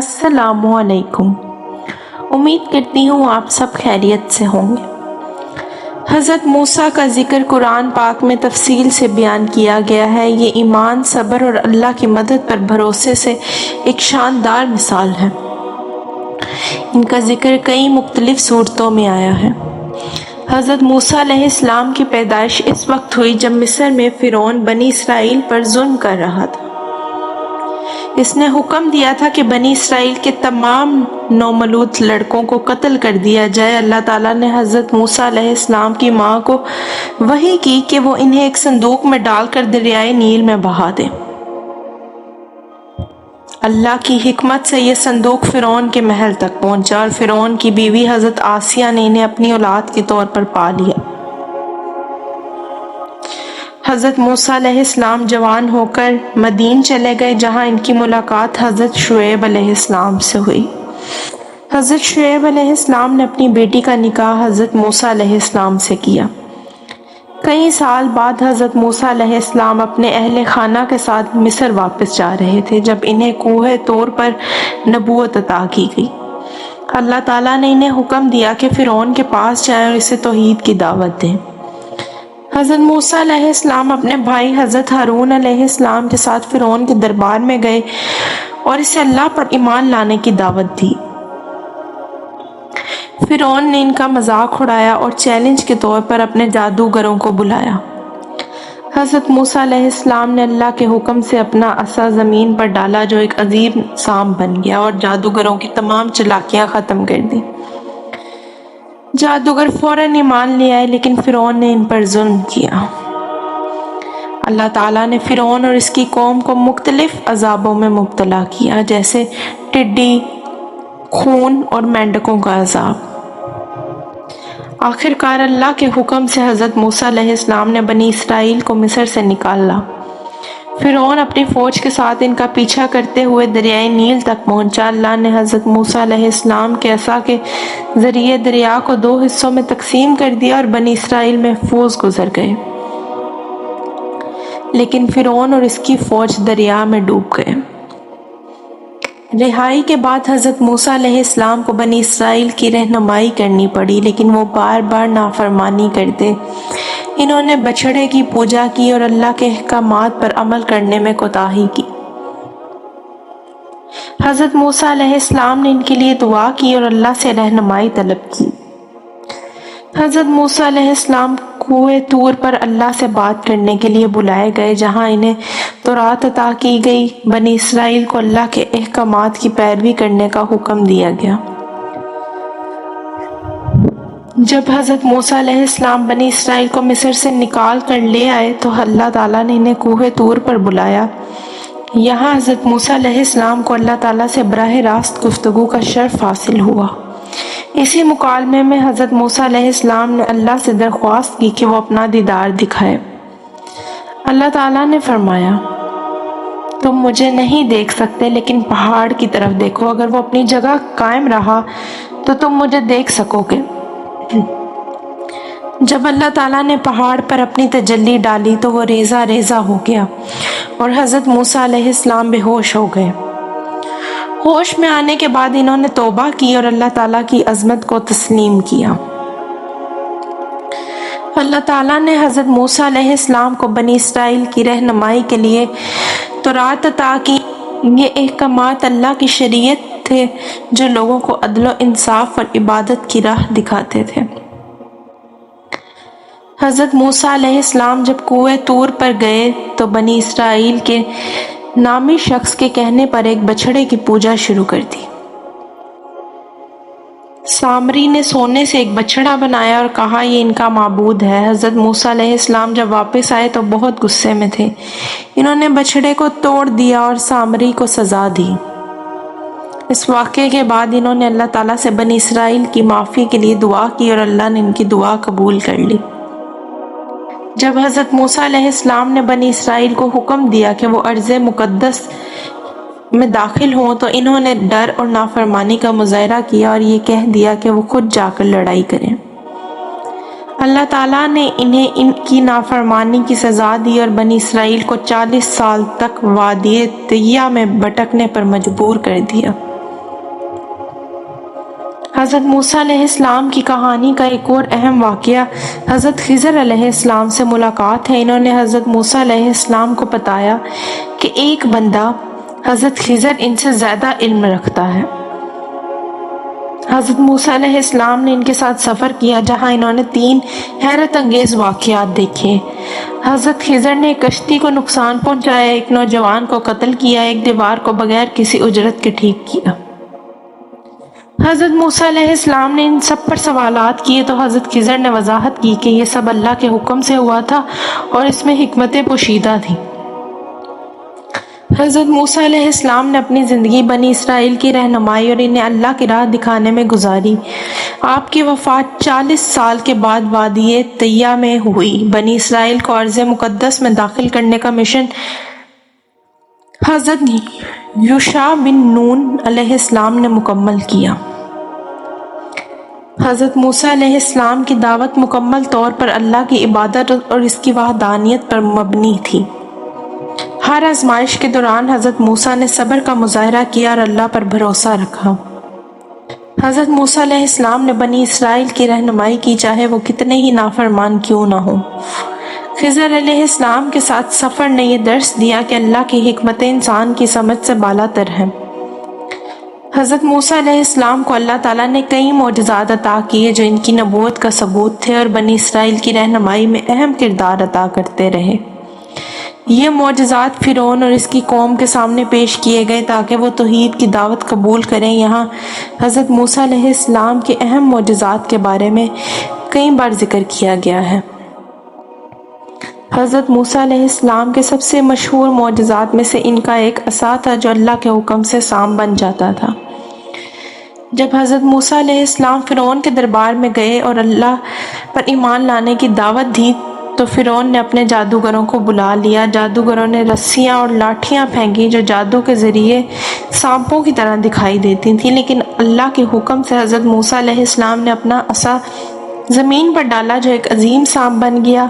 السلام علیکم۔ امید کرتی ہوں آپ سب خیریت سے ہوں گے۔ حضرت موسیٰ کا ذکر قرآن پاک میں تفصیل سے بیان کیا گیا ہے۔ یہ ایمان، صبر اور اللہ کی مدد پر بھروسے سے ایک شاندار مثال ہے۔ ان کا ذکر کئی مختلف صورتوں میں آیا ہے۔ حضرت موسیٰ علیہ السلام کی پیدائش اس وقت ہوئی جب مصر میں فرعون بنی اسرائیل پر ظلم کر رہا تھا۔ اس نے حکم دیا تھا کہ بنی اسرائیل کے تمام نومولود لڑکوں کو قتل کر دیا جائے۔ اللہ تعالیٰ نے حضرت موسیٰ علیہ السلام کی ماں کو وحی کی کہ وہ انہیں ایک صندوق میں ڈال کر دریائے نیل میں بہا دے۔ اللہ کی حکمت سے یہ صندوق فرعون کے محل تک پہنچا اور فرعون کی بیوی حضرت آسیہ نے انہیں اپنی اولاد کے طور پر پا لیا۔ حضرت موسیٰ علیہ السلام جوان ہو کر مدین چلے گئے، جہاں ان کی ملاقات حضرت شعیب علیہ السلام سے ہوئی۔ حضرت شعیب علیہ السلام نے اپنی بیٹی کا نکاح حضرت موسیٰ علیہ السلام سے کیا۔ کئی سال بعد حضرت موسیٰ علیہ السلام اپنے اہل خانہ کے ساتھ مصر واپس جا رہے تھے جب انہیں کوہ طور پر نبوت عطا کی گئی۔ اللہ تعالیٰ نے انہیں حکم دیا کہ فرعون کے پاس جائیں اور اسے توحید کی دعوت دیں۔ حضرت موسیٰ علیہ السلام اپنے بھائی حضرت ہارون علیہ السلام کے ساتھ فرعون کے دربار میں گئے اور اسے اللہ پر ایمان لانے کی دعوت دی۔ فرعون نے ان کا مذاق اڑایا اور چیلنج کے طور پر اپنے جادوگروں کو بلایا۔ حضرت موسیٰ علیہ السلام نے اللہ کے حکم سے اپنا عصا زمین پر ڈالا جو ایک عظیم سانپ بن گیا اور جادوگروں کی تمام چالاکیاں ختم کر دیں۔ جادوگر فوراً ایمان لے آئے لیکن فرعون نے ان پر ظلم کیا۔ اللہ تعالیٰ نے فرعون اور اس کی قوم کو مختلف عذابوں میں مبتلا کیا، جیسے ٹڈی، خون اور مینڈکوں کا عذاب۔ آخر کار اللہ کے حکم سے حضرت موسیٰ علیہ السلام نے بنی اسرائیل کو مصر سے نکالا۔ فرعون اپنی فوج کے ساتھ ان کا پیچھا کرتے ہوئے دریائے نیل تک پہنچا۔ اللہ نے حضرت موسیٰ علیہ السلام کے عصا کے ذریعے دریا کو 2 حصوں میں تقسیم کر دیا اور بنی اسرائیل محفوظ گزر گئے، لیکن فرعون اور اس کی فوج دریا میں ڈوب گئے۔ رہائی کے بعد حضرت موسیٰ علیہ السلام کو بنی اسرائیل کی رہنمائی کرنی پڑی، لیکن وہ بار بار نافرمانی کرتے۔ انہوں نے بچھڑے کی پوجا کی اور اللہ کے احکامات پر عمل کرنے میں کوتاہی کی۔ حضرت موسیٰ علیہ السلام نے ان کے لیے دعا کی اور اللہ سے رہنمائی طلب کی۔ حضرت موسیٰ علیہ السلام کوہ طور پر اللہ سے بات کرنے کے لیے بلائے گئے، جہاں انہیں تورات عطا کی گئی۔ بنی اسرائیل کو اللہ کے احکامات کی پیروی کرنے کا حکم دیا گیا۔ جب حضرت موسیٰ علیہ السلام بنی اسرائیل کو مصر سے نکال کر لے آئے تو اللہ تعالیٰ نے انہیں کوہ طور پر بلایا۔ یہاں حضرت موسیٰ علیہ السلام کو اللہ تعالیٰ سے براہ راست گفتگو کا شرف حاصل ہوا۔ اسی مکالمے میں حضرت موسیٰ علیہ السلام نے اللہ سے درخواست کی کہ وہ اپنا دیدار دکھائے۔ اللہ تعالیٰ نے فرمایا، تم مجھے نہیں دیکھ سکتے لیکن پہاڑ کی طرف دیکھو، اگر وہ اپنی جگہ قائم رہا تو تم مجھے دیکھ سکو گے۔ جب اللہ تعالیٰ نے پہاڑ پر اپنی تجلی ڈالی تو وہ ریزہ ریزہ ہو گیا اور حضرت موسیٰ علیہ السلام بے ہوش ہو گئے۔ ہوش میں آنے کے بعد انہوں نے توبہ کی اور اللہ تعالیٰ کی عظمت کو تسلیم کیا۔ اللہ تعالیٰ نے حضرت موسیٰ علیہ السلام کو بنی اسرائیل کی رہنمائی کے لیے تورات عطا کی۔ یہ احکامات اللہ کی شریعت تھے جو لوگوں کو عدل و انصاف اور عبادت کی راہ دکھاتے تھے۔ حضرت موسیٰ علیہ السلام جب کوہ طور پر گئے تو بنی اسرائیل کے نامی شخص کے کہنے پر ایک بچھڑے کی پوجا شروع کر دی۔ سامری نے سونے سے ایک بچھڑا بنایا اور کہا یہ ان کا معبود ہے۔ حضرت موسیٰ علیہ السلام جب واپس آئے تو بہت غصے میں تھے۔ انہوں نے بچھڑے کو توڑ دیا اور سامری کو سزا دی۔ اس واقعے کے بعد انہوں نے اللہ تعالیٰ سے بنی اسرائیل کی معافی کے لیے دعا کی اور اللہ نے ان کی دعا قبول کر لی۔ جب حضرت موسیٰ علیہ السلام نے بنی اسرائیل کو حکم دیا کہ وہ ارض مقدس میں داخل ہوں تو انہوں نے ڈر اور نافرمانی کا مظاہرہ کیا اور یہ کہہ دیا کہ وہ خود جا کر لڑائی کریں۔ اللہ تعالیٰ نے انہیں ان کی نافرمانی کی سزا دی اور بنی اسرائیل کو 40 سال تک وادی طیہ میں بھٹکنے پر مجبور کر دیا۔ حضرت موسیٰ علیہ السلام کی کہانی کا ایک اور اہم واقعہ حضرت خضر علیہ السلام سے ملاقات ہے۔ انہوں نے حضرت موسیٰ علیہ السلام کو بتایا کہ ایک بندہ حضرت خضر ان سے زیادہ علم رکھتا ہے۔ حضرت موسیٰ علیہ السلام نے ان کے ساتھ سفر کیا جہاں انہوں نے 3 حیرت انگیز واقعات دیکھے۔ حضرت خضر نے ایک کشتی کو نقصان پہنچایا، ایک نوجوان کو قتل کیا، ایک دیوار کو بغیر کسی اجرت کے ٹھیک کیا۔ حضرت موسیٰ علیہ السلام نے ان سب پر سوالات کیے تو حضرت خضر نے وضاحت کی کہ یہ سب اللہ کے حکم سے ہوا تھا اور اس میں حکمتیں پوشیدہ تھیں۔ حضرت موسیٰ علیہ السلام نے اپنی زندگی بنی اسرائیل کی رہنمائی اور انہیں اللہ کی راہ دکھانے میں گزاری۔ آپ کی وفات 40 سال کے بعد وادی طیہ میں ہوئی۔ بنی اسرائیل کو ارض مقدس میں داخل کرنے کا مشن حضرت یوشع بن نون علیہ السلام نے مکمل کیا۔ حضرت موسیٰ علیہ السلام کی دعوت مکمل طور پر اللہ کی عبادت اور اس کی وحدانیت پر مبنی تھی۔ ہر آزمائش کے دوران حضرت موسیٰ نے صبر کا مظاہرہ کیا اور اللہ پر بھروسہ رکھا۔ حضرت موسیٰ علیہ السلام نے بنی اسرائیل کی رہنمائی کی، چاہے وہ کتنے ہی نافرمان کیوں نہ ہوں۔ خضر علیہ السلام کے ساتھ سفر نے یہ درس دیا کہ اللہ کی حکمتیں انسان کی سمجھ سے بالا تر ہیں۔ حضرت موسیٰ علیہ السلام کو اللہ تعالیٰ نے کئی معجزات عطا کیے جو ان کی نبوت کا ثبوت تھے اور بنی اسرائیل کی رہنمائی میں اہم کردار ادا کرتے رہے۔ یہ معجزات فرعون اور اس کی قوم کے سامنے پیش کیے گئے تاکہ وہ توحید کی دعوت قبول کریں۔ یہاں حضرت موسیٰ علیہ السلام کے اہم معجزات کے بارے میں کئی بار ذکر کیا گیا ہے۔ حضرت موسیٰ علیہ السلام کے سب سے مشہور معجزات میں سے ان کا ایک عصا تھا جو اللہ کے حکم سے سام بن جاتا تھا۔ جب حضرت موسیٰ علیہ السلام فرعون کے دربار میں گئے اور اللہ پر ایمان لانے کی دعوت دی تو فرعون نے اپنے جادوگروں کو بلا لیا۔ جادوگروں نے رسیاں اور لاٹھیاں پھینکی جو جادو کے ذریعے سانپوں کی طرح دکھائی دیتی تھیں، لیکن اللہ کے حکم سے حضرت موسیٰ علیہ السلام نے اپنا عصا زمین پر ڈالا جو ایک عظیم سانپ بن گیا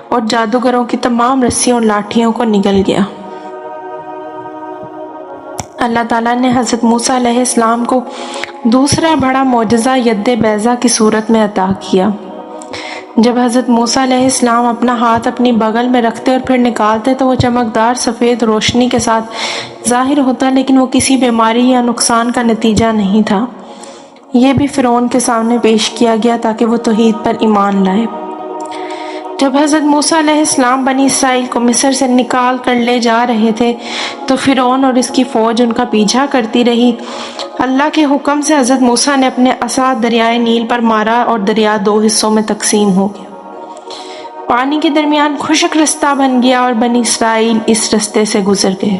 اور جادوگروں کی تمام رسیوں اور لاٹھیوں کو نگل گیا۔ اللہ تعالیٰ نے حضرت موسیٰ علیہ السلام کو دوسرا بڑا معجزہ ید بیضا کی صورت میں عطا کیا۔ جب حضرت موسیٰ علیہ السلام اپنا ہاتھ اپنی بغل میں رکھتے اور پھر نکالتے تو وہ چمکدار سفید روشنی کے ساتھ ظاہر ہوتا، لیکن وہ کسی بیماری یا نقصان کا نتیجہ نہیں تھا۔ یہ بھی فرعون کے سامنے پیش کیا گیا تاکہ وہ توحید پر ایمان لائے۔ جب حضرت موسیٰ علیہ السلام بنی اسرائیل کو مصر سے نکال کر لے جا رہے تھے تو فرعون اور اس کی فوج ان کا پیچھا کرتی رہی۔ اللہ کے حکم سے حضرت موسیٰ نے اپنے عصا دریائے نیل پر مارا اور دریا 2 حصوں میں تقسیم ہو گیا۔ پانی کے درمیان خشک رستہ بن گیا اور بنی اسرائیل اس رستے سے گزر گئے۔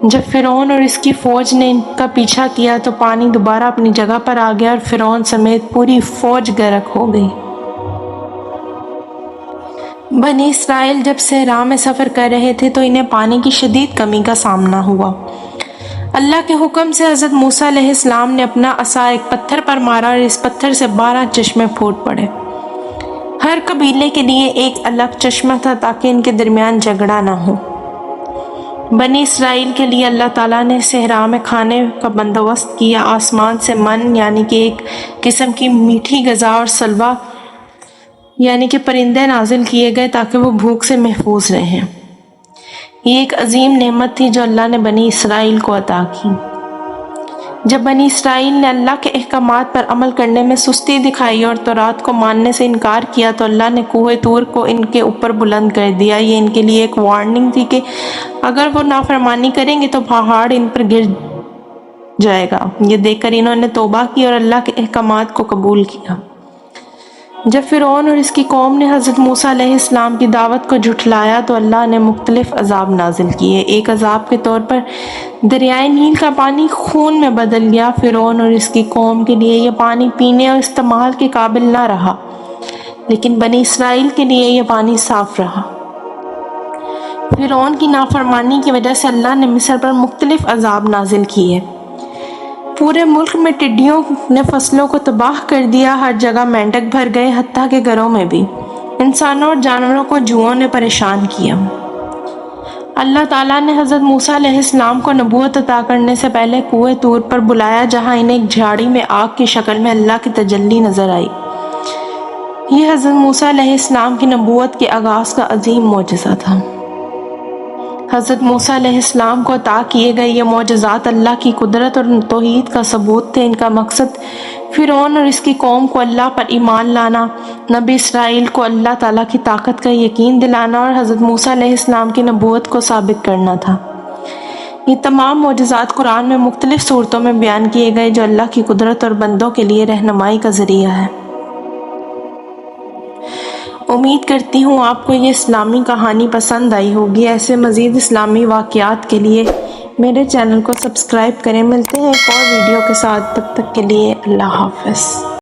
جب فرعون اور اس کی فوج نے ان کا پیچھا کیا تو پانی دوبارہ اپنی جگہ پر آ گیا اور فرعون سمیت پوری فوج غرق ہو گئی۔ بنی اسرائیل جب صحرا میں سفر کر رہے تھے تو انہیں پانی کی شدید کمی کا سامنا ہوا۔ اللہ کے حکم سے حضرت موسیٰ علیہ السلام نے اپنا عصا ایک پتھر پر مارا اور اس پتھر سے 12 چشمے پھوٹ پڑے۔ ہر قبیلے کے لیے ایک الگ چشمہ تھا تاکہ ان کے درمیان جھگڑا نہ ہو۔ بنی اسرائیل کے لیے اللہ تعالیٰ نے صحرا میں کھانے کا بندوبست کیا۔ آسمان سے من یعنی کہ ایک قسم کی میٹھی غذا اور سلوہ یعنی کہ پرندے نازل کیے گئے تاکہ وہ بھوک سے محفوظ رہیں۔ یہ ایک عظیم نعمت تھی جو اللہ نے بنی اسرائیل کو عطا کی۔ جب بنی اسرائیل نے اللہ کے احکامات پر عمل کرنے میں سستی دکھائی اور تورات کو ماننے سے انکار کیا تو اللہ نے کوہ طور کو ان کے اوپر بلند کر دیا۔ یہ ان کے لیے ایک وارننگ تھی کہ اگر وہ نافرمانی کریں گے تو پہاڑ ان پر گر جائے گا۔ یہ دیکھ کر انہوں نے توبہ کی اور اللہ کے احکامات کو قبول کیا۔ جب فرعون اور اس کی قوم نے حضرت موسیٰ علیہ السلام کی دعوت کو جھٹلایا تو اللہ نے مختلف عذاب نازل کیے۔ ایک عذاب کے طور پر دریائے نیل کا پانی خون میں بدل گیا۔ فرعون اور اس کی قوم کے لیے یہ پانی پینے اور استعمال کے قابل نہ رہا، لیکن بنی اسرائیل کے لیے یہ پانی صاف رہا۔ فرعون کی نافرمانی کی وجہ سے اللہ نے مصر پر مختلف عذاب نازل کیے۔ پورے ملک میں ٹڈیوں نے فصلوں کو تباہ کر دیا، ہر جگہ مینڈک بھر گئے، حتیٰ کہ گھروں میں بھی۔ انسانوں اور جانوروں کو جوؤں نے پریشان کیا۔ اللہ تعالیٰ نے حضرت موسیٰ علیہ السلام کو نبوت عطا کرنے سے پہلے کوہ طور پر بلایا، جہاں انہیں ایک جھاڑی میں آگ کی شکل میں اللہ کی تجلی نظر آئی۔ یہ حضرت موسیٰ علیہ السلام کی نبوت کے آغاز کا عظیم معجزہ تھا۔ حضرت موسیٰ علیہ السلام کو عطا کیے گئے یہ معجزات اللہ کی قدرت اور توحید کا ثبوت تھے۔ ان کا مقصد فرعون اور اس کی قوم کو اللہ پر ایمان لانا، نبی اسرائیل کو اللہ تعالیٰ کی طاقت کا یقین دلانا اور حضرت موسیٰ علیہ السلام کی نبوت کو ثابت کرنا تھا۔ یہ تمام معجزات قرآن میں مختلف صورتوں میں بیان کیے گئے، جو اللہ کی قدرت اور بندوں کے لیے رہنمائی کا ذریعہ ہے۔ امید کرتی ہوں آپ کو یہ اسلامی کہانی پسند آئی ہوگی۔ ایسے مزید اسلامی واقعات کے لیے میرے چینل کو سبسکرائب کریں۔ ملتے ہیں ایک اور ویڈیو کے ساتھ، تب تک کے لیے اللہ حافظ۔